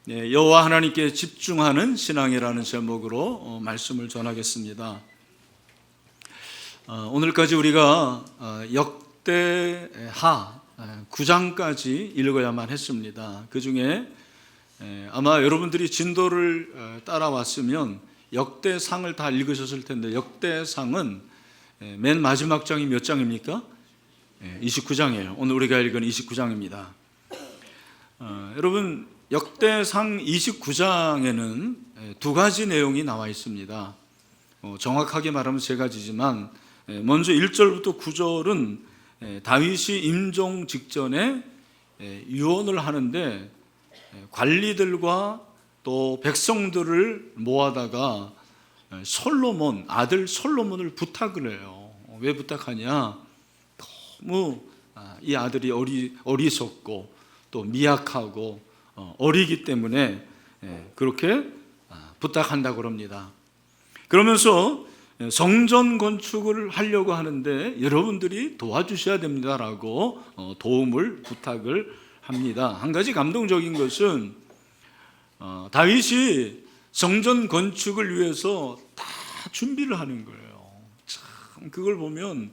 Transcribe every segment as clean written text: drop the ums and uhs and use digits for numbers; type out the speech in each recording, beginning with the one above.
네, 여호와 하나님께 집중하는 신앙이라는 제목으로 말씀을 전하겠습니다. 오늘까지 우리가 역대하 9장까지 읽어야만 했습니다. 그 중에 아마 여러분들이 진도를 따라왔으면 역대상을 다 읽으셨을 텐데, 역대상은 맨 마지막 장이 몇 장입니까? 29장이에요. 오늘 우리가 읽은 29장입니다. 여러분, 역대상 29장에는 두 가지 내용이 나와 있습니다. 정확하게 말하면 세 가지지만, 먼저 1절부터 9절은 다윗이 임종 직전에 유언을 하는데 관리들과 또 백성들을 모아다가 솔로몬, 아들 솔로몬을 부탁을 해요. 왜 부탁하냐? 너무 이 아들이 어리석고 또 미약하고 어리기 때문에 그렇게 부탁한다고 합니다. 그러면서 성전 건축을 하려고 하는데 여러분들이 도와주셔야 됩니다라고 도움을 부탁을 합니다. 한 가지 감동적인 것은 다윗이 성전 건축을 위해서 다 준비를 하는 거예요. 참, 그걸 보면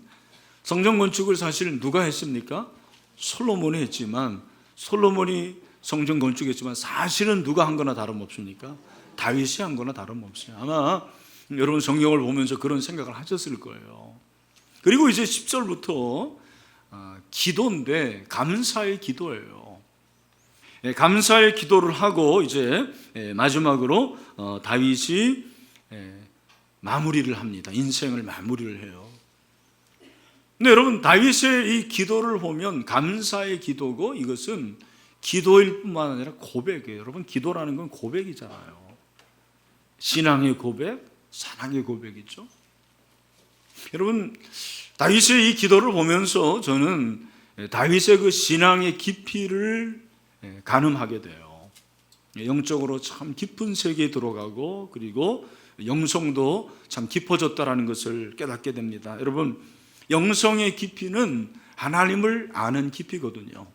성전 건축을 사실 누가 했습니까? 솔로몬이 했지만, 솔로몬이 성전 건축했지만 사실은 누가 한 거나 다름없습니까? 다윗이 한 거나 다름없어요. 아마 여러분 성경을 보면서 그런 생각을 하셨을 거예요. 그리고 이제 10절부터 기도인데 감사의 기도예요. 감사의 기도를 하고 이제 마지막으로 다윗이 마무리를 합니다. 인생을 마무리를 해요. 근데 여러분, 다윗의 이 기도를 보면 감사의 기도고, 이것은 기도일 뿐만 아니라 고백이에요. 여러분, 기도라는 건 고백이잖아요. 신앙의 고백, 사랑의 고백이죠. 여러분, 다윗의 이 기도를 보면서 저는 다윗의 그 신앙의 깊이를 가늠하게 돼요. 영적으로 참 깊은 세계에 들어가고, 그리고 영성도 참 깊어졌다는 것을 깨닫게 됩니다. 여러분, 영성의 깊이는 하나님을 아는 깊이거든요.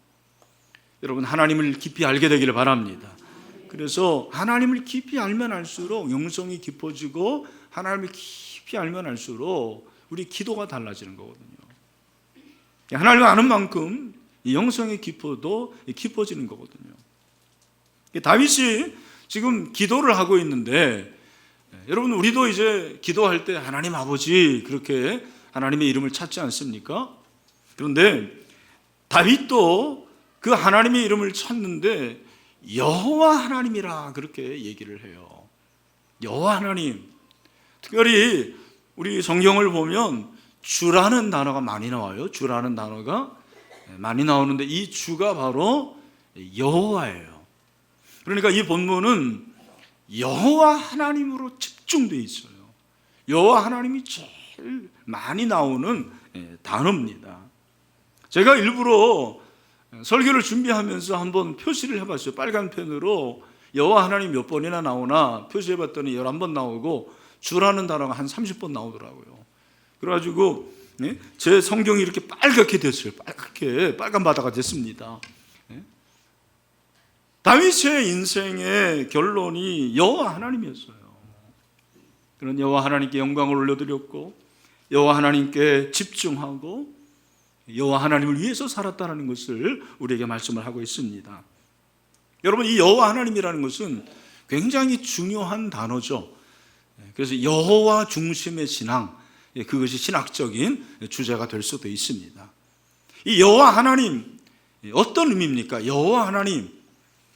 여러분, 하나님을 깊이 알게 되기를 바랍니다. 그래서 하나님을 깊이 알면 알수록 영성이 깊어지고, 하나님을 깊이 알면 알수록 우리 기도가 달라지는 거거든요. 하나님을 아는 만큼 영성이 깊어지는 거거든요. 다윗이 지금 기도를 하고 있는데, 여러분, 우리도 이제 기도할 때 하나님 아버지 그렇게 하나님의 이름을 찾지 않습니까? 그런데 다윗도 그 하나님의 이름을 찾는데 여호와 하나님이라 그렇게 얘기를 해요. 여호와 하나님. 특별히 우리 성경을 보면 주라는 단어가 많이 나와요. 주라는 단어가 많이 나오는데 이 주가 바로 여호와예요. 그러니까 이 본문은 여호와 하나님으로 집중되어 있어요. 여호와 하나님이 제일 많이 나오는 단어입니다. 제가 일부러 설교를 준비하면서 한번 표시를 해봤어요. 빨간 펜으로 여호와 하나님 몇 번이나 나오나 표시해봤더니 11번 나오고 주라는 단어가 한 30번 나오더라고요. 그래가지고 제 성경이 이렇게 빨갛게 됐어요. 빨간 바다가 됐습니다. 다윗의 인생의 결론이 여호와 하나님이었어요. 그런 여호와 하나님께 영광을 올려드렸고, 여호와 하나님께 집중하고 여호와 하나님을 위해서 살았다는 것을 우리에게 말씀을 하고 있습니다. 여러분, 이 여호와 하나님이라는 것은 굉장히 중요한 단어죠. 그래서 여호와 중심의 신앙, 그것이 신학적인 주제가 될 수도 있습니다. 이 여호와 하나님, 어떤 의미입니까? 여호와 하나님,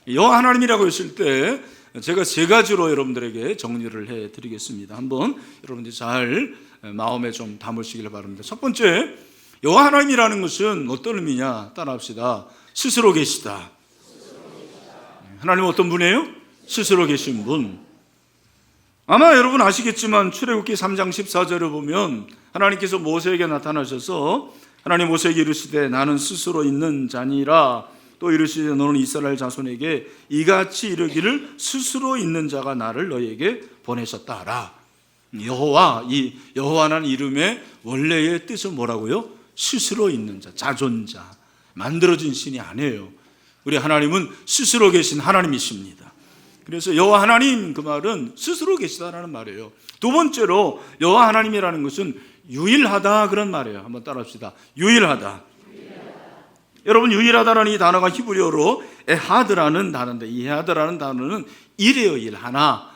여호와 하나님이라고 했을 때 제가 세 가지로 여러분들에게 정리를 해드리겠습니다. 한번 여러분들이 잘 마음에 좀 담으시길 바랍니다. 첫 번째, 여호와 하나님이라는 것은 어떤 의미냐? 따라합시다. 스스로 계시다. 하나님은 어떤 분이에요? 스스로 계신 분. 아마 여러분 아시겠지만 출애굽기 3장 14절을 보면 하나님께서 모세에게 나타나셔서 하나님 모세에게 이르시되 나는 스스로 있는 자니라. 또 이르시되 너는 이스라엘 자손에게 이같이 이르기를 스스로 있는 자가 나를 너희에게 보내셨다 하라. 여호와, 이 여호와라는 이름의 원래의 뜻은 뭐라고요? 스스로 있는 자, 자존자, 만들어진 신이 아니에요. 우리 하나님은 스스로 계신 하나님이십니다. 그래서 여호와 하나님 그 말은 스스로 계시다라는 말이에요. 두 번째로 여호와 하나님이라는 것은 유일하다 그런 말이에요. 한번 따라합시다. 유일하다. 여러분, 유일하다라는 이 단어가 히브리어로 에하드라는 단어인데, 이 에하드라는 단어는 일이에요. 일, 하나.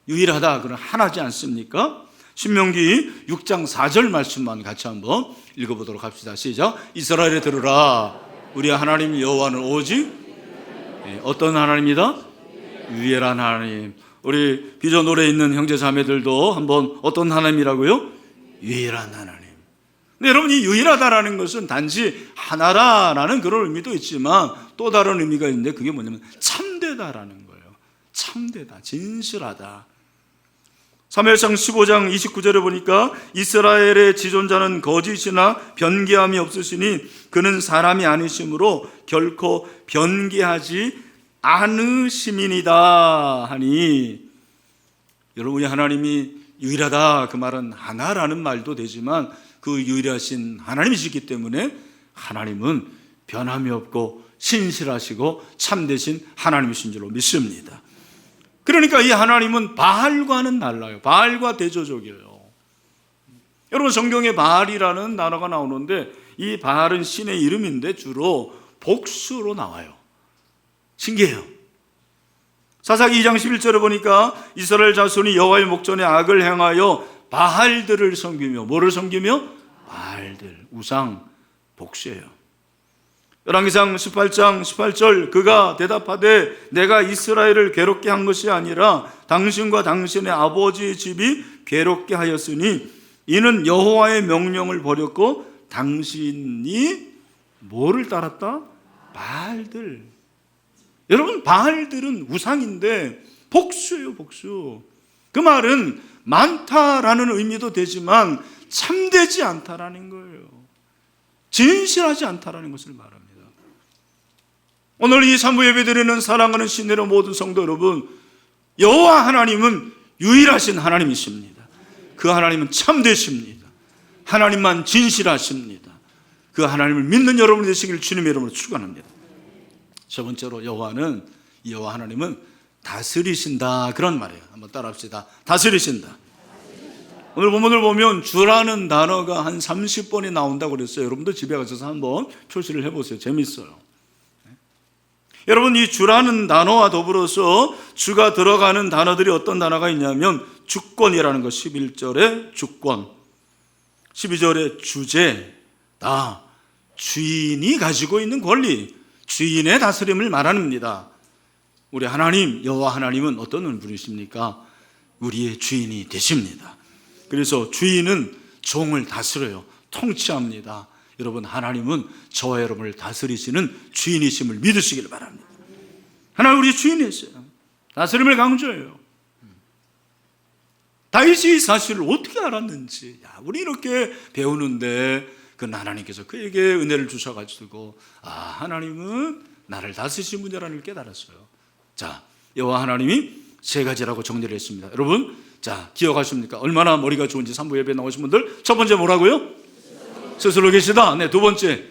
유일하다, 그런 하나지 않습니까? 신명기 6장 4절 말씀만 같이 한번 읽어보도록 합시다. 시작. 이스라엘에 들으라. 우리 하나님 여호와는 오직 어떤 하나님이다? 유일한 하나님. 우리 비전 노래에 있는 형제 자매들도 한번 어떤 하나님이라고요? 유일한 하나님. 근데 여러분, 이 유일하다라는 것은 단지 하나라라는 그런 의미도 있지만 또 다른 의미가 있는데, 그게 뭐냐면 참되다라는 거예요. 참되다, 진실하다. 사무엘상 15장 29절에 보니까 이스라엘의 지존자는 거짓이나 변개함이 없으시니 그는 사람이 아니시므로 결코 변개하지 않으심이니이다 하니, 여러분이 하나님이 유일하다 그 말은 하나라는 말도 되지만 그 유일하신 하나님이시기 때문에 하나님은 변함이 없고 신실하시고 참되신 하나님이신 줄로 믿습니다. 그러니까 이 하나님은 바알과는 달라요. 바알과 대조적이에요. 여러분, 성경에 바알이라는 단어가 나오는데 이 바알은 신의 이름인데 주로 복수로 나와요. 신기해요. 사사기 2장 11절에 보니까 이스라엘 자손이 여호와의 목전에 악을 행하여 바알들을 섬기며, 뭐를 섬기며? 바알들, 우상, 복수예요. 열왕기상 18장 18절, 그가 대답하되 내가 이스라엘을 괴롭게 한 것이 아니라 당신과 당신의 아버지의 집이 괴롭게 하였으니 이는 여호와의 명령을 버렸고 당신이 뭐를 따랐다? 바알들. 여러분, 바알들은 우상인데 복수예요, 복수. 그 말은 많다라는 의미도 되지만 참되지 않다라는 거예요. 진실하지 않다라는 것을 말합니다. 오늘 이 산부 예배 드리는 사랑하는 신내로 모든 성도 여러분, 여호와 하나님은 유일하신 하나님이십니다. 그 하나님은 참되십니다. 하나님만 진실하십니다. 그 하나님을 믿는 여러분 되시길 주님의 이름으로 축원합니다. 첫 번째로 여호와 하나님은 다스리신다 그런 말이에요. 한번 따라합시다. 다스리신다. 오늘 본문을 보면 주라는 단어가 한 30번이 나온다고 그랬어요. 여러분도 집에 가셔서 한번 표시를 해보세요. 재밌어요. 여러분, 이 주라는 단어와 더불어서 주가 들어가는 단어들이 어떤 단어가 있냐면 주권이라는 것, 11절에 주권, 12절에 주제다, 주인이 가지고 있는 권리, 주인의 다스림을 말합니다. 우리 하나님, 여호와 하나님은 어떤 분이십니까? 우리의 주인이 되십니다. 그래서 주인은 종을 다스려요. 통치합니다. 여러분, 하나님은 저와 여러분을 다스리시는 주인이심을 믿으시길 바랍니다. 하나님 우리 주인이세요. 다스림을 강조해요. 다윗이 사실을 어떻게 알았는지, 우리 이렇게 배우는데 그 하나님께서 그에게 은혜를 주셔가지고 하나님은 나를 다스리신 분이라는 걸 깨달았어요. 자, 여호와 하나님이 세 가지라고 정리를 했습니다. 여러분, 자, 기억하십니까? 얼마나 머리가 좋은지 산부 예배에 나오신 분들, 첫 번째 뭐라고요? 스스로 계시다. 네, 두 번째,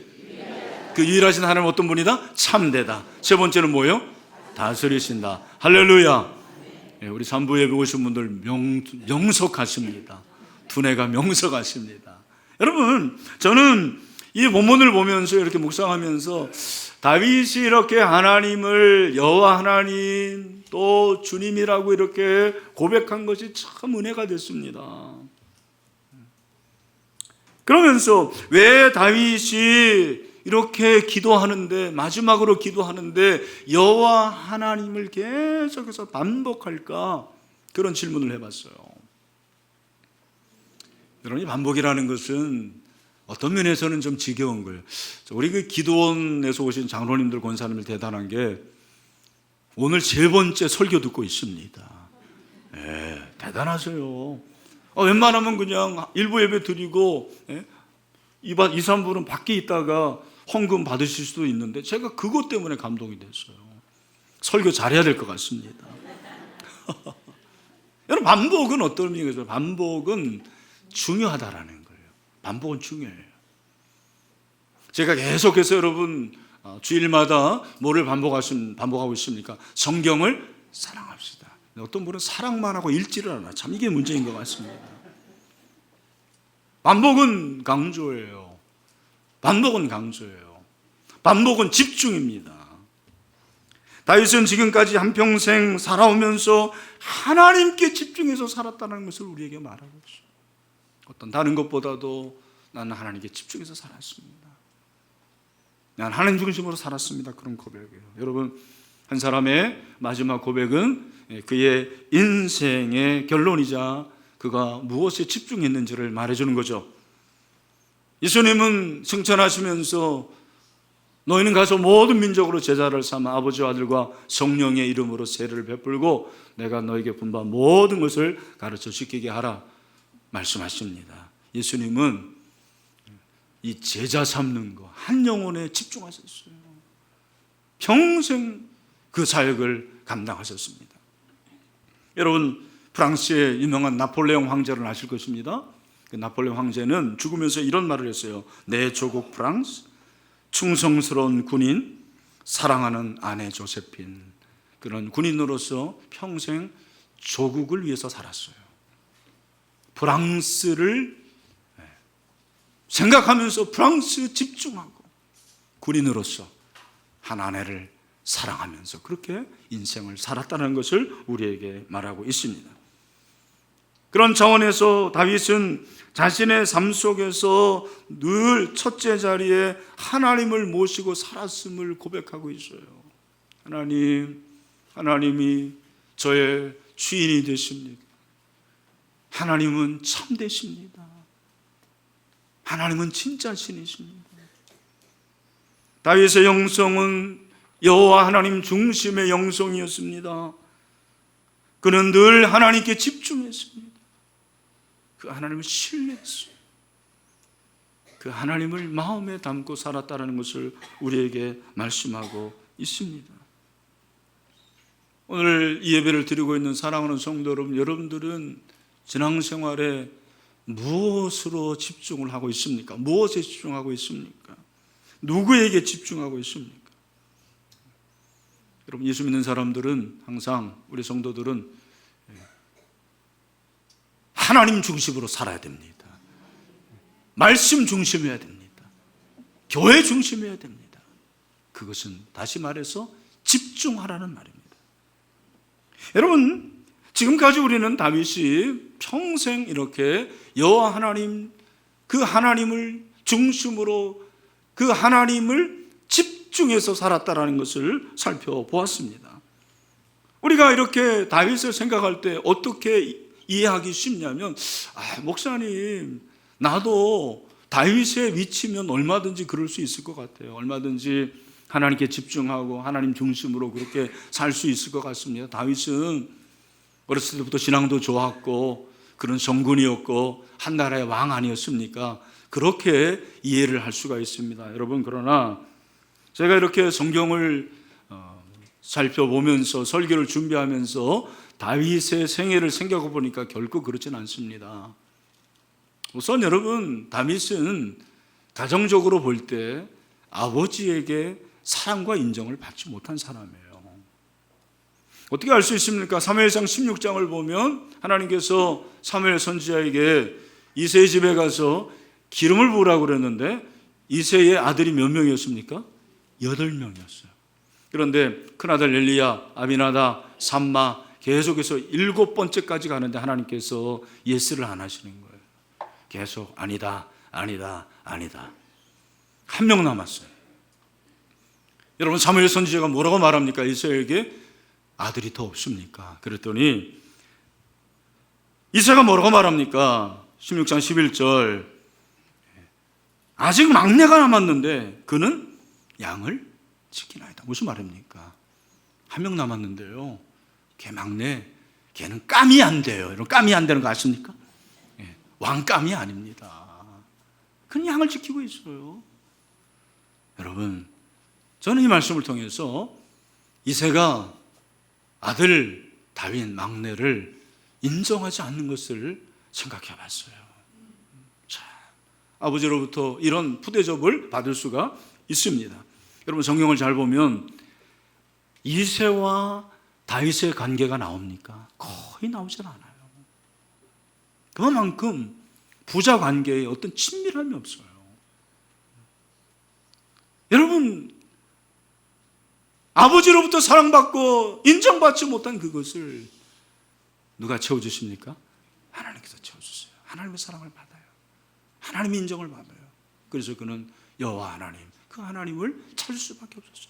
그 유일하신 하나님 어떤 분이다? 참되다. 세 번째는 뭐예요? 다스리신다. 할렐루야. 네, 우리 산부 예배 오신 분들 명석하십니다. 두뇌가 명석하십니다. 여러분, 저는 이 본문을 보면서 이렇게 묵상하면서 다윗이 이렇게 하나님을 여호와 하나님 또 주님이라고 이렇게 고백한 것이 참 은혜가 됐습니다. 그러면서 왜 다윗이 이렇게 기도하는데, 마지막으로 기도하는데 여호와 하나님을 계속해서 반복할까? 그런 질문을 해봤어요. 여러분, 이 반복이라는 것은 어떤 면에서는 좀 지겨운 거예요. 우리 그 기도원에서 오신 장로님들, 권사님들 대단한 게 오늘 세 번째 설교 듣고 있습니다. 네, 대단하세요. 웬만하면 그냥 일부 예배 드리고 2, 3분은 밖에 있다가 헌금 받으실 수도 있는데 제가 그것 때문에 감동이 됐어요. 설교 잘해야 될 것 같습니다. 여러분, 반복은 어떤 의미겠어요? 반복은 중요하다라는 거예요. 반복은 중요해요. 제가 계속해서 여러분 주일마다 뭐를 반복하고 있습니까? 성경을 사랑합시다. 어떤 분은 사랑만 하고 읽지를 않아. 참 이게 문제인 것 같습니다. 반복은 강조예요. 반복은 강조예요. 반복은 집중입니다. 다윗은 지금까지 한평생 살아오면서 하나님께 집중해서 살았다는 것을 우리에게 말하고 있어요. 어떤 다른 것보다도 나는 하나님께 집중해서 살았습니다. 난 하나님 중심으로 살았습니다. 그런 고백이에요. 여러분, 한 사람의 마지막 고백은 그의 인생의 결론이자 그가 무엇에 집중했는지를 말해주는 거죠. 예수님은 승천하시면서 너희는 가서 모든 민족으로 제자를 삼아 아버지와 아들과 성령의 이름으로 세례를 베풀고 내가 너에게 분부한 모든 것을 가르쳐 지키게 하라 말씀하십니다. 예수님은 이 제자 삼는 거 한 영혼에 집중하셨어요. 평생 그 사역을 감당하셨습니다. 여러분, 프랑스의 유명한 나폴레옹 황제를 아실 것입니다. 그 나폴레옹 황제는 죽으면서 이런 말을 했어요. 내 조국 프랑스, 충성스러운 군인, 사랑하는 아내 조세핀. 그런 군인으로서 평생 조국을 위해서 살았어요. 프랑스를 생각하면서 프랑스에 집중하고 군인으로서 한 아내를 사랑하면서 그렇게 인생을 살았다는 것을 우리에게 말하고 있습니다. 그런 차원에서 다윗은 자신의 삶 속에서 늘 첫째 자리에 하나님을 모시고 살았음을 고백하고 있어요. 하나님이 저의 주인이 되십니까? 하나님은 참되십니다. 하나님은 진짜 신이십니다. 다윗의 영성은 여호와 하나님 중심의 영성이었습니다. 그는 늘 하나님께 집중했습니다. 그 하나님을 신뢰했어요. 그 하나님을 마음에 담고 살았다는 것을 우리에게 말씀하고 있습니다. 오늘 이 예배를 드리고 있는 사랑하는 성도 여러분, 여러분들은 신앙생활에 무엇으로 집중을 하고 있습니까? 무엇에 집중하고 있습니까? 누구에게 집중하고 있습니까? 여러분, 예수 믿는 사람들은 항상, 우리 성도들은 하나님 중심으로 살아야 됩니다. 말씀 중심이어야 됩니다. 교회 중심이어야 됩니다. 그것은 다시 말해서 집중하라는 말입니다. 여러분, 지금까지 우리는 다윗이 평생 이렇게 여호와 하나님, 그 하나님을 중심으로 그 하나님을 집중해서 살았다는 것을 살펴보았습니다. 우리가 이렇게 다윗을 생각할 때 어떻게 이해하기 쉽냐면, 목사님, 나도 다윗의 위치면 얼마든지 그럴 수 있을 것 같아요. 얼마든지 하나님께 집중하고 하나님 중심으로 그렇게 살 수 있을 것 같습니다. 다윗은 어렸을 때부터 신앙도 좋았고 그런 정군이었고 한 나라의 왕 아니었습니까? 그렇게 이해를 할 수가 있습니다. 여러분, 그러나 제가 이렇게 성경을 살펴보면서 설교를 준비하면서 다윗의 생애를 생각해 보니까 결코 그렇진 않습니다. 우선 여러분, 다윗은 가정적으로 볼 때 아버지에게 사랑과 인정을 받지 못한 사람이에요. 어떻게 알 수 있습니까? 사무엘상 16장을 보면 하나님께서 사무엘 선지자에게 이새의 집에 가서 기름을 부으라고 그랬는데 이새의 아들이 몇 명이었습니까? 8명이었어요. 그런데 큰아들 엘리야, 아비나답, 삼마 계속해서 7번째까지 가는데 하나님께서 예스를 안 하시는 거예요. 계속 아니다. 한 명 남았어요. 여러분, 사무엘 선지자가 뭐라고 말합니까? 이새에게 아들이 더 없습니까? 그랬더니 이새가 뭐라고 말합니까? 16장 11절, 아직 막내가 남았는데 그는 양을 지키나이다. 무슨 말입니까? 한 명 남았는데요, 걔 막내, 걔는 깜이 안 돼요. 이런 깜이 안 되는 거 아십니까? 왕감이 아닙니다. 그는 양을 지키고 있어요. 여러분, 저는 이 말씀을 통해서 이새가 아들 다윗 막내를 인정하지 않는 것을 생각해 봤어요. 자, 아버지로부터 이런 푸대접을 받을 수가 있습니다. 여러분, 성경을 잘 보면 이새와 다윗의 관계가 나옵니까? 거의 나오질 않아요. 그만큼 부자 관계에 어떤 친밀함이 없어요. 여러분, 아버지로부터 사랑받고 인정받지 못한 그것을 누가 채워주십니까? 하나님께서 채워주세요. 하나님의 사랑을 받아요. 하나님의 인정을 받아요. 그래서 그는 여호와 하나님, 그 하나님을 찾을 수밖에 없었어요.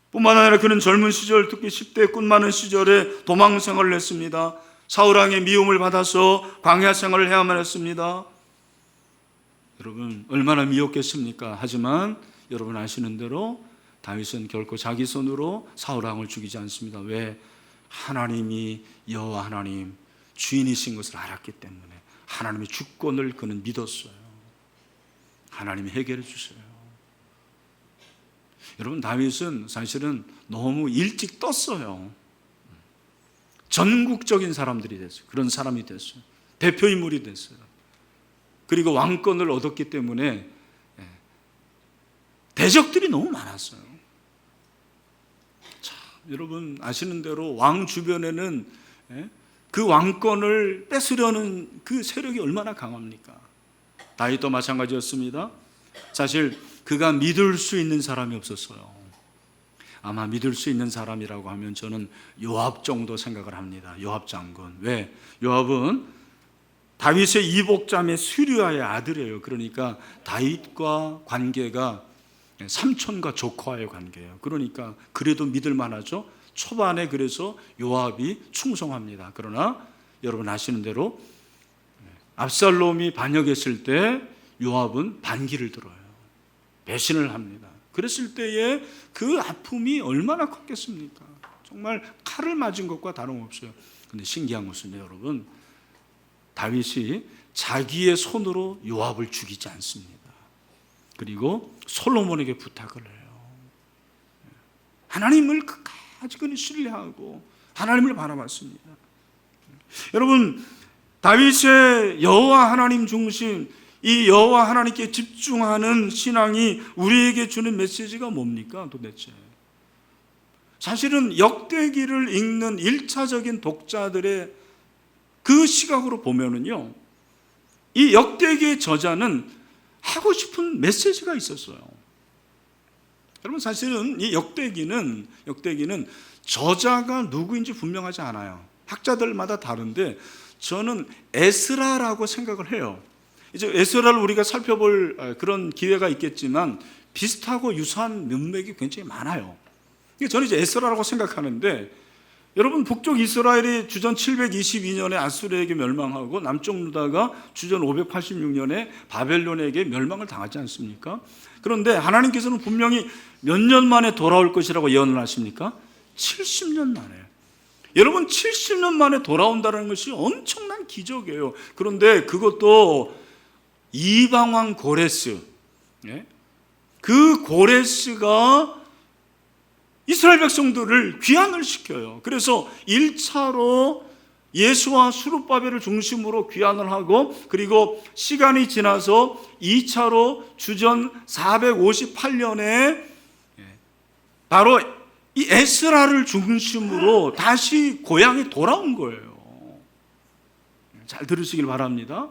뿐만 아니라 그는 젊은 시절, 특히 10대 꿈 많은 시절에 도망 생활을 했습니다. 사울왕의 미움을 받아서 광야 생활을 해야만 했습니다. 여러분, 얼마나 미웠겠습니까? 하지만 여러분 아시는 대로 다윗은 결코 자기 손으로 사울왕을 죽이지 않습니다. 왜? 하나님이 여호와 하나님 주인이신 것을 알았기 때문에 하나님의 주권을 그는 믿었어요. 하나님이 해결해 주세요. 여러분, 다윗은 사실은 너무 일찍 떴어요. 전국적인 사람들이 됐어요. 그런 사람이 됐어요. 대표인물이 됐어요. 그리고 왕권을 얻었기 때문에 대적들이 너무 많았어요. 자, 여러분 아시는 대로 왕 주변에는 그 왕권을 뺏으려는 그 세력이 얼마나 강합니까? 다윗도 마찬가지였습니다. 사실 그가 믿을 수 있는 사람이 없었어요. 아마 믿을 수 있는 사람이라고 하면 저는 요압 정도 생각을 합니다. 요압 장군. 왜? 요압은 다윗의 이복자매 스루야의 아들이에요. 그러니까 다윗과 관계가 삼촌과 조카와의 관계예요. 그러니까 그래도 믿을 만하죠. 초반에 그래서 요압이 충성합니다. 그러나 여러분 아시는 대로 압살롬이 반역했을 때 요압은 반기를 들어요. 배신을 합니다. 그랬을 때에 그 아픔이 얼마나 컸겠습니까? 정말 칼을 맞은 것과 다름없어요. 근데 신기한 것은 여러분, 다윗이 자기의 손으로 요압을 죽이지 않습니다. 그리고 솔로몬에게 부탁을 해요. 하나님을 끝까지 그는 신뢰하고 하나님을 바라봤습니다. 여러분, 다윗의 여호와 하나님 중심, 이 여호와 하나님께 집중하는 신앙이 우리에게 주는 메시지가 뭡니까 도대체? 사실은 역대기를 읽는 1차적인 독자들의 그 시각으로 보면은요, 이 역대기의 저자는 하고 싶은 메시지가 있었어요. 여러분, 사실은 이 역대기는 저자가 누구인지 분명하지 않아요. 학자들마다 다른데 저는 에스라라고 생각을 해요. 이제 에스라를 우리가 살펴볼 그런 기회가 있겠지만 비슷하고 유사한 문맥이 굉장히 많아요. 저는 이제 에스라라고 생각하는데, 여러분 북쪽 이스라엘이 주전 722년에 아수르에게 멸망하고 남쪽 유다가 주전 586년에 바벨론에게 멸망을 당하지 않습니까? 그런데 하나님께서는 분명히 몇 년 만에 돌아올 것이라고 예언을 하십니까? 70년 만에. 여러분, 70년 만에 돌아온다는 것이 엄청난 기적이에요. 그런데 그것도 이방왕 고레스, 그 고레스가 이스라엘 백성들을 귀환을 시켜요. 그래서 1차로 예수와 수룹바벨을 중심으로 귀환을 하고, 그리고 시간이 지나서 2차로 주전 458년에 바로 이 에스라를 중심으로 다시 고향에 돌아온 거예요. 잘 들으시길 바랍니다.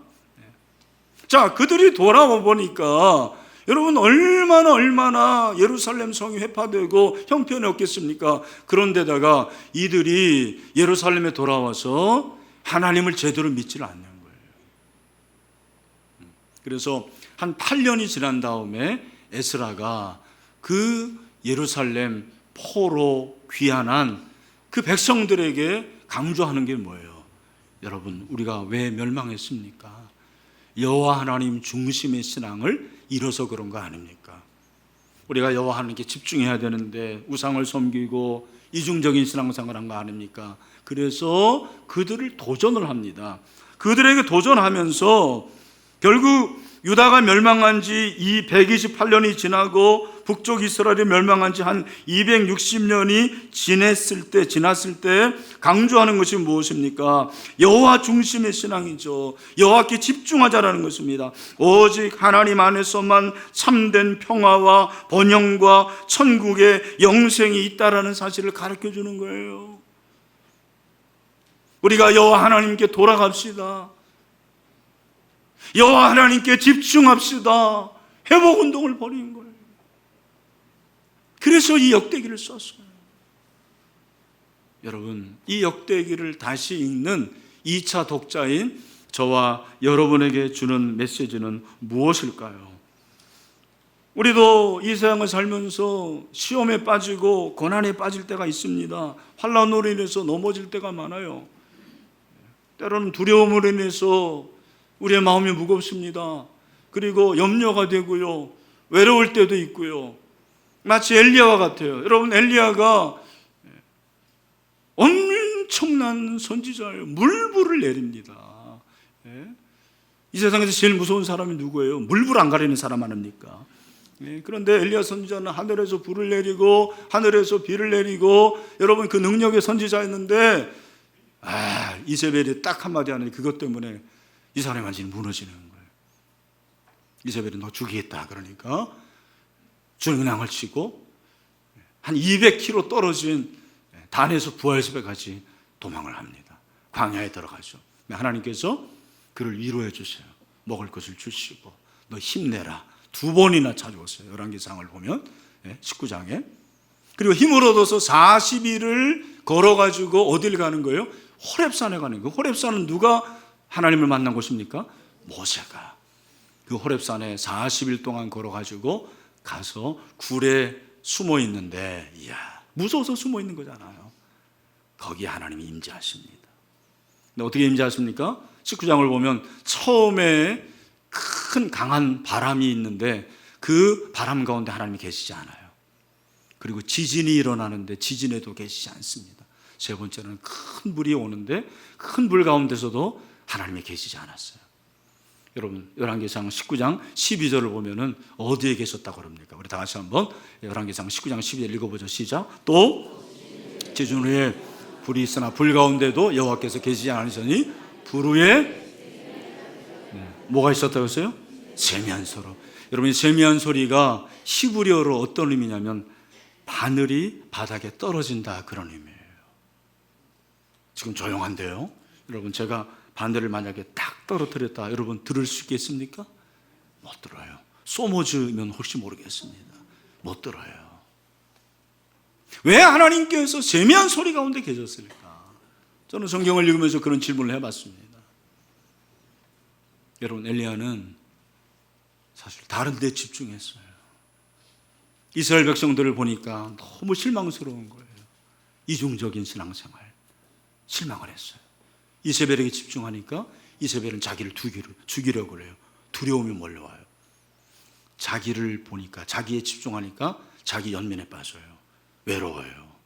자, 그들이 돌아와 보니까 여러분 얼마나 예루살렘 성이 회파되고 형편이 없겠습니까? 그런데다가 이들이 예루살렘에 돌아와서 하나님을 제대로 믿지를 않는 거예요. 그래서 한 8년이 지난 다음에 에스라가 그 예루살렘 포로 귀환한 그 백성들에게 강조하는 게 뭐예요? 여러분, 우리가 왜 멸망했습니까? 여호와 하나님 중심의 신앙을 잃어서 그런 거 아닙니까? 우리가 여호와 하나님께 집중해야 되는데 우상을 섬기고 이중적인 신앙생활을 한 거 아닙니까? 그래서 그들을 도전을 합니다. 그들에게 도전하면서 결국 유다가 멸망한 지 이 128년이 지나고 북쪽 이스라엘이 멸망한 지 한 260년이 지났을 때 강조하는 것이 무엇입니까? 여호와 중심의 신앙이죠. 여호와께 집중하자라는 것입니다. 오직 하나님 안에서만 참된 평화와 번영과 천국의 영생이 있다라는 사실을 가르쳐 주는 거예요. 우리가 여호와 하나님께 돌아갑시다. 여호와 하나님께 집중합시다. 회복운동을 벌이는 거예요. 그래서 이 역대기를 썼어요. 여러분, 이 역대기를 다시 읽는 2차 독자인 저와 여러분에게 주는 메시지는 무엇일까요? 우리도 이 세상을 살면서 시험에 빠지고 고난에 빠질 때가 있습니다. 환난으로 인해서 넘어질 때가 많아요. 때로는 두려움으로 인해서 우리의 마음이 무겁습니다. 그리고 염려가 되고요. 외로울 때도 있고요. 마치 엘리야와 같아요. 여러분, 엘리야가 엄청난 선지자예요. 물불을 내립니다. 이 세상에서 제일 무서운 사람이 누구예요? 물불 안 가리는 사람 아닙니까? 그런데 엘리야 선지자는 하늘에서 불을 내리고 하늘에서 비를 내리고, 여러분, 그 능력의 선지자였는데 이세벨이 딱 한마디 하는 그것 때문에 이 사람이 완전히 무너지는 거예요. 이세벨이 너 죽이겠다 그러니까 중랑을 치고 한 200km 떨어진 단에서 부하에서까지 도망을 합니다. 광야에 들어가죠. 하나님께서 그를 위로해 주세요. 먹을 것을 주시고 너 힘내라. 2번이나 찾아왔어요. 열왕기상을 보면 19장에. 그리고 힘을 얻어서 40일을 걸어가지고 어딜 가는 거예요? 호렙산에 가는 거예요. 호렙산은 누가 하나님을 만난 곳입니까? 모세가. 그 호렙산에 40일 동안 걸어가지고 가서 굴에 숨어 있는데, 이야, 무서워서 숨어 있는 거잖아요. 거기에 하나님이 임재하십니다. 근데 어떻게 임재하십니까? 19장을 보면 처음에 큰 강한 바람이 있는데 그 바람 가운데 하나님이 계시지 않아요. 그리고 지진이 일어나는데 지진에도 계시지 않습니다. 세 번째는 큰 불이 오는데 큰 불 가운데서도 하나님이 계시지 않았어요. 여러분, 열왕기상 19장 12절을 보면은 어디에 계셨다고 그럽니까? 우리 다 같이 한번 열왕기상 19장 12절 읽어보죠. 시작. 또 지진 후에 불이 있으나 불 가운데도 여호와께서 계시지 않으시니 불 위에 뭐가 있었다고 했어요? 세미한 소리. 여러분, 이 세미한 소리가 히브리어로 어떤 의미냐면 바늘이 바닥에 떨어진다, 그런 의미예요. 지금 조용한데요. 여러분, 제가 바늘을 만약에 딱 떨어뜨렸다, 여러분 들을 수 있겠습니까? 못 들어요. 소모즈면 혹시 모르겠습니다. 못 들어요. 왜 하나님께서 세미한 소리 가운데 계셨을까? 저는 성경을 읽으면서 그런 질문을 해봤습니다. 여러분, 엘리야는 사실 다른 데 집중했어요. 이스라엘 백성들을 보니까 너무 실망스러운 거예요. 이중적인 신앙생활, 실망을 했어요. 이세벨에게 집중하니까 이세벨은 자기를 죽이려고 그래요. 두려움이 몰려와요. 자기를 보니까, 자기에 집중하니까 자기 연민에 빠져요. 외로워요.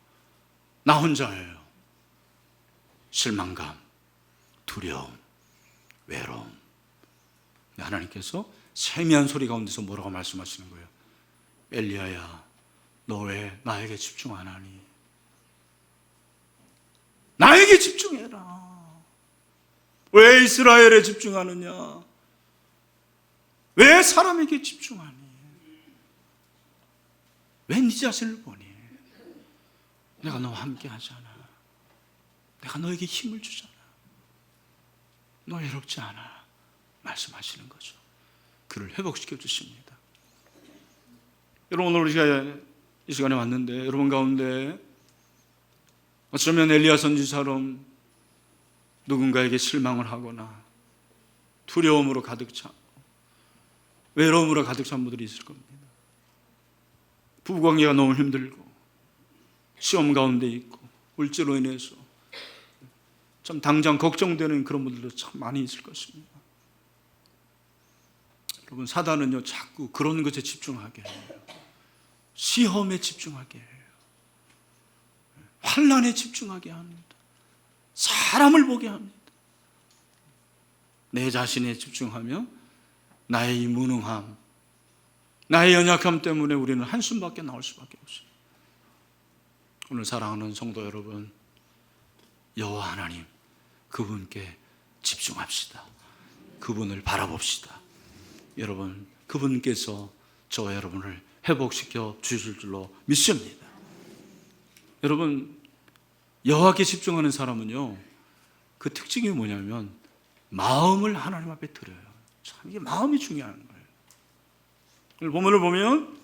나 혼자예요. 실망감, 두려움, 외로움. 하나님께서 세미한 소리 가운데서 뭐라고 말씀하시는 거예요? 엘리야야, 너 왜 나에게 집중 안 하니? 나에게 집중해라. 왜 이스라엘에 집중하느냐? 왜 사람에게 집중하니? 왜 네 자신을 보니? 내가 너와 함께 하잖아. 내가 너에게 힘을 주잖아. 너 외롭지 않아. 말씀하시는 거죠. 그를 회복시켜 주십니다. 여러분, 오늘 우리가 이 시간에 왔는데 여러분 가운데 어쩌면 엘리야 선지처럼 누군가에게 실망을 하거나 두려움으로 가득 차, 외로움으로 가득 찬 분들이 있을 겁니다. 부부관계가 너무 힘들고 시험 가운데 있고 물질로 인해서 참 당장 걱정되는 그런 분들도 참 많이 있을 것입니다. 여러분, 사단은요 자꾸 그런 것에 집중하게 해요. 시험에 집중하게 해요. 환난에 집중하게 합니다. 사람을 보게 합니다. 내 자신에 집중하면 나의 이 무능함, 나의 연약함 때문에 우리는 한숨밖에 나올 수밖에 없어요. 오늘 사랑하는 성도 여러분, 여호와 하나님, 그분께 집중합시다. 그분을 바라봅시다. 여러분, 그분께서 저와 여러분을 회복시켜 주실 줄로 믿습니다. 여러분, 여호와께 집중하는 사람은요, 그 특징이 뭐냐면 마음을 하나님 앞에 드려요. 참 이게 마음이 중요한 거예요. 오늘 본문을 보면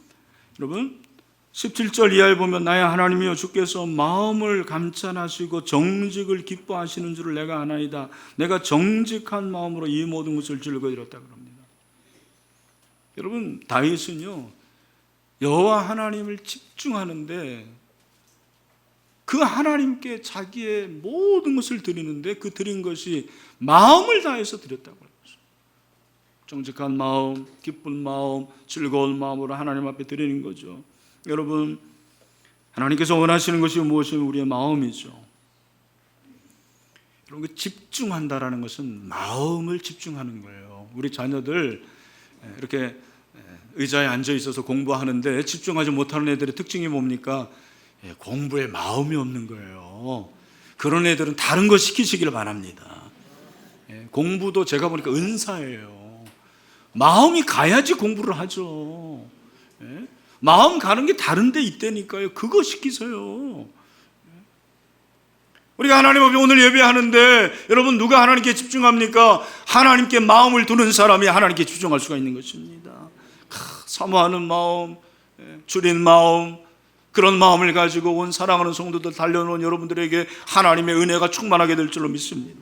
여러분 17절 이하에 보면 나의 하나님이여 주께서 마음을 감찰하시고 정직을 기뻐하시는 줄을 내가 아나이다. 내가 정직한 마음으로 이 모든 것을 즐거이 이뤘다 그럽니다. 여러분, 다윗은요 여호와 하나님을 집중하는데 그 하나님께 자기의 모든 것을 드리는데 그 드린 것이 마음을 다해서 드렸다고 해요. 정직한 마음, 기쁜 마음, 즐거운 마음으로 하나님 앞에 드리는 거죠. 여러분, 하나님께서 원하시는 것이 무엇이면 우리의 마음이죠. 여러분, 집중한다라는 것은 마음을 집중하는 거예요. 우리 자녀들 이렇게 의자에 앉아 있어서 공부하는데 집중하지 못하는 애들의 특징이 뭡니까? 공부에 마음이 없는 거예요. 그런 애들은 다른 거 시키시길 바랍니다. 공부도 제가 보니까 은사예요. 마음이 가야지 공부를 하죠. 마음 가는 게 다른 데 있다니까요. 그거 시키세요. 우리가 하나님 앞에 오늘 예배하는데 여러분 누가 하나님께 집중합니까? 하나님께 마음을 두는 사람이 하나님께 집중할 수가 있는 것입니다. 사모하는 마음, 줄인 마음, 그런 마음을 가지고 온 사랑하는 성도들 달려놓은 여러분들에게 하나님의 은혜가 충만하게 될 줄로 믿습니다.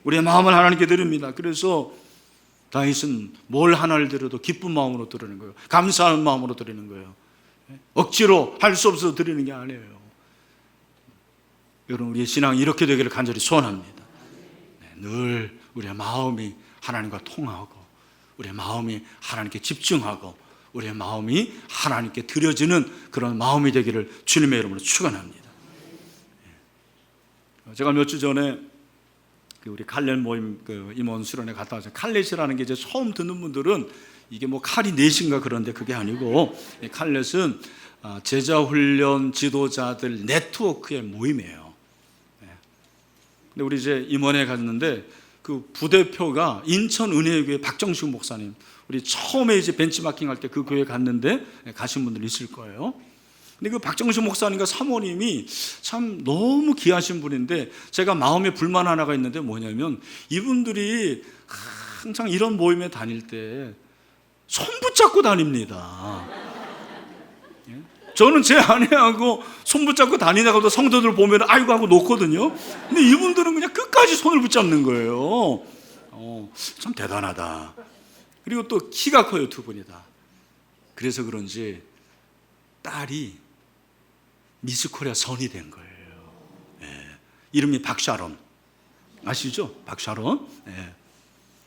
우리의 마음을 하나님께 드립니다. 그래서 다윗은 뭘 하나를 드려도 기쁜 마음으로 드리는 거예요. 감사하는 마음으로 드리는 거예요. 억지로 할 수 없어서 드리는 게 아니에요. 여러분, 우리의 신앙이 이렇게 되기를 간절히 소원합니다. 늘 우리의 마음이 하나님과 통하고 우리의 마음이 하나님께 집중하고 우리의 마음이 하나님께 드려지는 그런 마음이 되기를 주님의 이름으로 축원합니다. 제가 몇 주 전에 우리 칼렛 모임 임원 수련회 갔다 왔어요. 칼렛이라는 게 이제 처음 듣는 분들은 이게 뭐 칼이 넷인가 그런데 그게 아니고 칼렛은 제자 훈련 지도자들 네트워크의 모임이에요. 근데 우리 이제 임원회 갔는데 그 부대표가 인천 은혜교회 박정식 목사님, 우리 처음에 이제 벤치마킹 할 때 그 교회 갔는데 가신 분들 있을 거예요. 근데 그 박정식 목사님과 사모님이 참 너무 귀하신 분인데 제가 마음에 불만 하나가 있는데 뭐냐면 이분들이 항상 이런 모임에 다닐 때 손 붙잡고 다닙니다. 저는 제 아내하고 손 붙잡고 다니다가도 성도들 보면 아이고 하고 놓거든요. 근데 이분들은 그냥 끝까지 손을 붙잡는 거예요. 참 대단하다. 그리고 또 키가 커요, 두 분이 다. 그래서 그런지 딸이 미스 코리아 선이 된 거예요. 이름이 박샤론. 아시죠? 박샤론.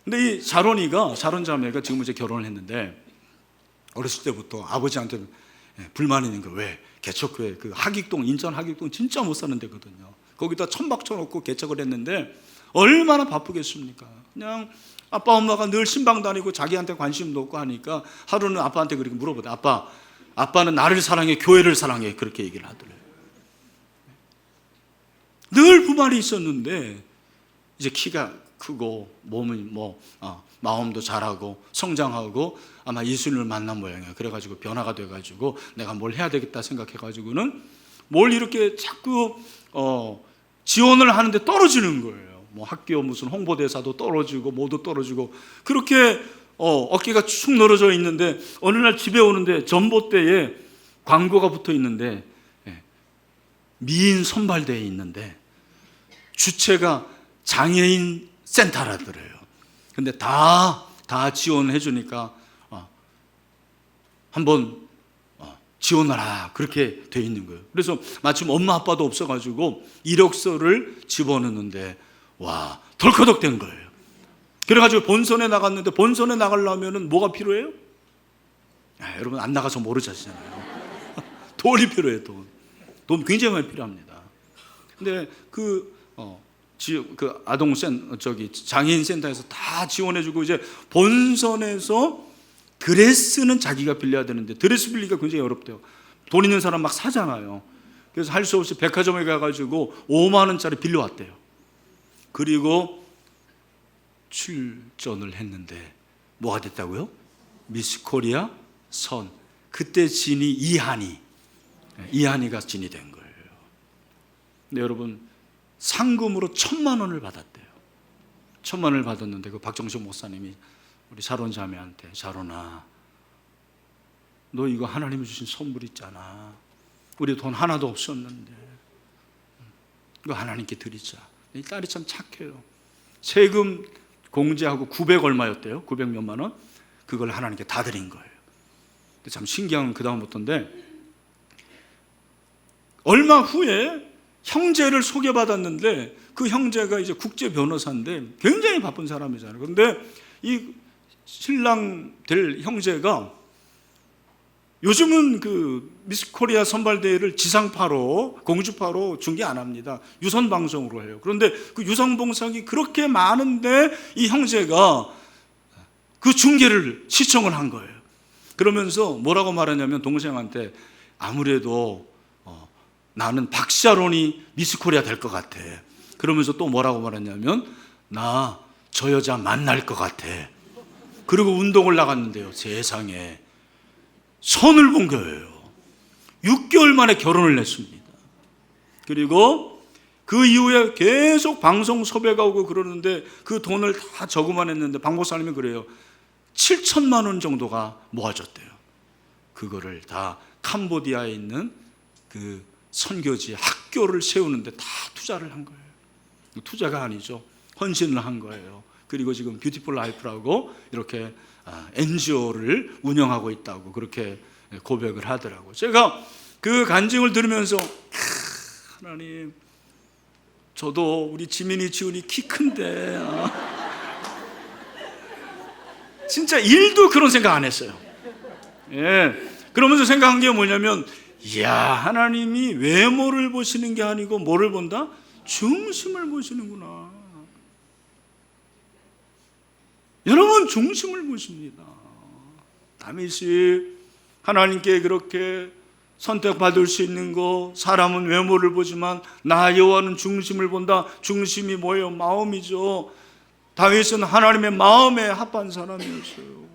근데 이 샤론 자매가 지금 이제 결혼을 했는데 어렸을 때부터 아버지한테 불만이 있는 거예요. 왜? 개척교회 그 하객동, 인천 하객동 진짜 못 사는 데거든요. 거기다 천막 쳐놓고 개척을 했는데 얼마나 바쁘겠습니까? 그냥 아빠 엄마가 늘 신방 다니고 자기한테 관심도 없고 하니까 하루는 아빠한테 그렇게 물어보대. 아빠는 나를 사랑해, 교회를 사랑해, 그렇게 얘기를 하더래요. 늘 불만이 있었는데 이제 키가 크고 몸은 마음도 잘하고 성장하고 아마 예수님을 만난 모양이에요. 그래가지고 변화가 돼가지고 내가 뭘 해야 되겠다 생각해가지고는 뭘 이렇게 자꾸 지원을 하는데 떨어지는 거예요. 뭐 학교 무슨 홍보대사도 떨어지고 뭐도 떨어지고 그렇게 어깨가 축 늘어져 있는데 어느 날 집에 오는데 전봇대에 광고가 붙어 있는데 미인 선발대에 있는데 주체가 장애인 센터라더래요. 근데 다 지원해 주니까 한번 지원하라 그렇게 돼 있는 거예요. 그래서 마침 엄마 아빠도 없어가지고 이력서를 집어넣는데 와 덜커덕 된 거예요. 그래가지고 본선에 나갔는데 본선에 나가려면 뭐가 필요해요? 여러분 안 나가서 모르시잖아요. 돈이 필요해요. 돈 굉장히 많이 필요합니다. 근데 그 장애인 센터에서 다 지원해주고, 이제 본선에서 드레스는 자기가 빌려야 되는데 드레스 빌리기가 굉장히 어렵대요. 돈 있는 사람 막 사잖아요. 그래서 할 수 없이 백화점에 가가지고 5만 원짜리 빌려왔대요. 그리고 출전을 했는데 뭐가 됐다고요? 미스 코리아 선. 그때 진이 이한이가 진이 된 거예요. 근데 여러분, 상금으로 1,000만 원을 받았대요. 1,000만 원을 받았는데 그 박정식 목사님이 우리 샤론 자매한테, 샤론아, 너 이거 하나님이 주신 선물 있잖아. 우리 돈 하나도 없었는데 이거 하나님께 드리자. 이 딸이 참 착해요. 세금 공제하고 900 얼마였대요? 900 몇만 원? 그걸 하나님께 다 드린 거예요. 근데 참 신기한 건 그 다음부터인데, 얼마 후에 형제를 소개받았는데 그 형제가 이제 국제 변호사인데 굉장히 바쁜 사람이잖아요. 그런데 이 신랑 될 형제가 요즘은 그 미스 코리아 선발대회를 지상파로, 공주파로 중계 안 합니다. 유선 방송으로 해요. 그런데 그 유선 방송이 그렇게 많은데 이 형제가 그 중계를 시청을 한 거예요. 그러면서 뭐라고 말하냐면, 동생한테 아무래도 나는 박샤론이 미스 코리아 될 것 같아. 그러면서 또 뭐라고 말했냐면, 나 저 여자 만날 것 같아. 그리고 운동을 나갔는데요, 세상에 선을 본 거예요. 6개월 만에 결혼을 했습니다. 그리고 그 이후에 계속 방송 섭외가 오고 그러는데 그 돈을 다 저금만 했는데, 박 목사님이 그래요. 7천만 원 정도가 모아졌대요. 그거를 다 캄보디아에 있는 그 선교지 학교를 세우는데 다 투자를 한 거예요. 투자가 아니죠. 헌신을 한 거예요. 그리고 지금 뷰티풀 라이프라고 이렇게 NGO를 운영하고 있다고 그렇게 고백을 하더라고요. 제가 그 간증을 들으면서, 하나님, 저도 우리 지민이, 지훈이 키 큰데 진짜 일도 그런 생각 안 했어요. 예. 그러면서 생각한 게 뭐냐면, 이야, 하나님이 외모를 보시는 게 아니고 뭐를 본다? 중심을 보시는구나. 여러분, 중심을 보십니다. 다윗이 하나님께 그렇게 선택받을 수 있는 거, 사람은 외모를 보지만 나 여호와는 중심을 본다. 중심이 뭐예요? 마음이죠. 다윗은 하나님의 마음에 합한 사람이었어요.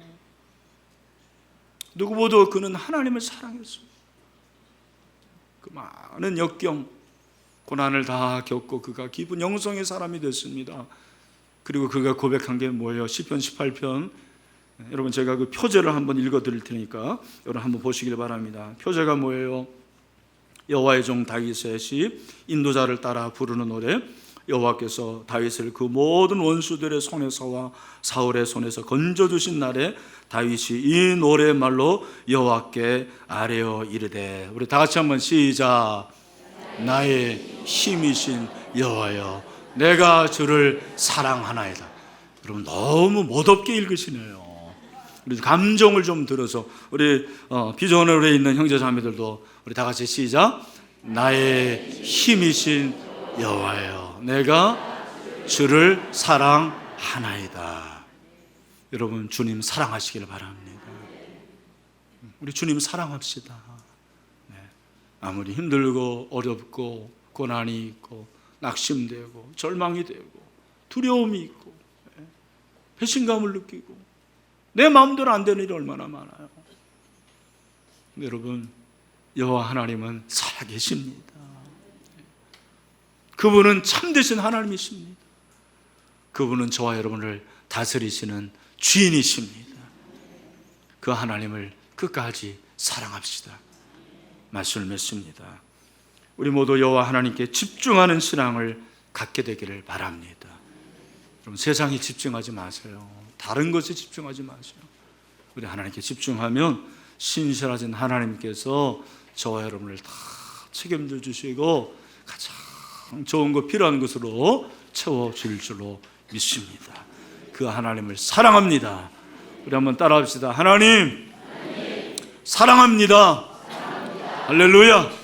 누구보다 그는 하나님을 사랑했어요. 그 많은 역경, 고난을 다 겪고 그가 깊은 영성의 사람이 됐습니다. 그리고 그가 고백한 게 뭐예요? 시편 18편. 여러분, 제가 그 표제를 한번 읽어드릴 테니까 여러분 한번 보시길 바랍니다. 표제가 뭐예요? 여호와의 종 다윗의 시, 인도자를 따라 부르는 노래. 여호와께서 다윗을 그 모든 원수들의 손에서와 사울의 손에서 건져주신 날에 다윗이 이 노래말로 여호와께 아뢰어 이르되. 우리 다 같이 한번 시작. 나의 힘이신 여호와여, 내가 주를 사랑하나이다. 여러분, 너무 멋없게 읽으시네요. 우리 감정을 좀 들어서 우리 비전홀에 있는 형제 자매들도 우리 다 같이 시작. 나의 힘이신 여호와여, 내가 주를 사랑하나이다. 여러분, 주님 사랑하시기를 바랍니다. 우리 주님 사랑합시다. 네. 아무리 힘들고 어렵고 고난이 있고 낙심되고 절망이 되고 두려움이 있고 배신감을 느끼고 내 마음대로 안 되는 일이 얼마나 많아요. 여러분, 여호와 하나님은 살아계십니다. 그분은 참되신 하나님이십니다. 그분은 저와 여러분을 다스리시는 주인이십니다. 그 하나님을 끝까지 사랑합시다. 말씀을 맺습니다. 우리 모두 여호와 하나님께 집중하는 신앙을 갖게 되기를 바랍니다. 여러분, 세상에 집중하지 마세요. 다른 것에 집중하지 마세요. 우리 하나님께 집중하면 신실하신 하나님께서 저와 여러분을 다 책임져 주시고 가장 좋은 것, 필요한 것으로 채워줄 줄로 믿습니다. 그 하나님을 사랑합니다. 우리 한번 따라합시다. 하나님, 사랑합니다. 할렐루야.